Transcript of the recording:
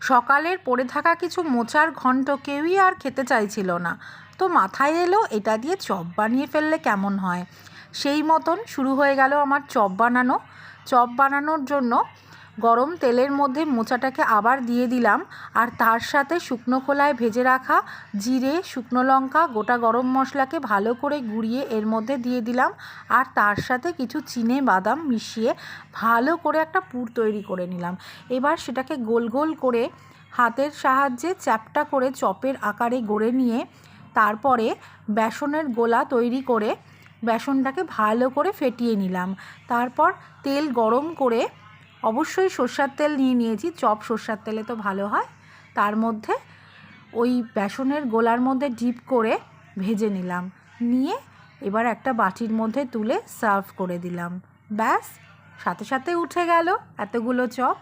সকালের পড়ে থাকা কিছু মোচার ঘন্ট কেউই আর খেতে চাইছিল না। তো মাথায় এলো এটা দিয়ে চপ বানিয়ে ফেললে কেমন হয়। সেই মতন শুরু হয়ে গেল আমার চপ বানানো। চপ বানানোর জন্য গরম তেলের মধ্যে মোচাটাকে আবার দিয়ে দিলাম, আর তার সাথে শুকনো খোলায় ভেজে রাখা জিরে, শুকনো লঙ্কা, গোটা গরম মশলাকে ভালো করে গুঁড়িয়ে এর মধ্যে দিয়ে দিলাম, আর তার সাথে কিছু চিনে বাদাম মিশিয়ে ভালো করে একটা পুর তৈরি করে নিলাম। এবার সেটাকে গোল গোল করে হাতের সাহায্যে চ্যাপ্টা করে চপের আকারে গড়ে নিয়ে তারপরে বেসনের গোলা তৈরি করে বেসনটাকে ভালো করে ফেটিয়ে নিলাম। তারপর তেল গরম করে, অবশ্যই সর্ষের তেল নিয়েছি, চপ সর্ষের তেলে তো ভালো হয়, তার মধ্যে ওই বেসনের গোলার মধ্যে ডিপ করে ভেজে নিলাম। নিয়ে এবার একটা বাটির মধ্যে তুলে সার্ভ করে দিলাম। ব্যাস, সাথে সাথে উঠে গেল এতগুলো চপ।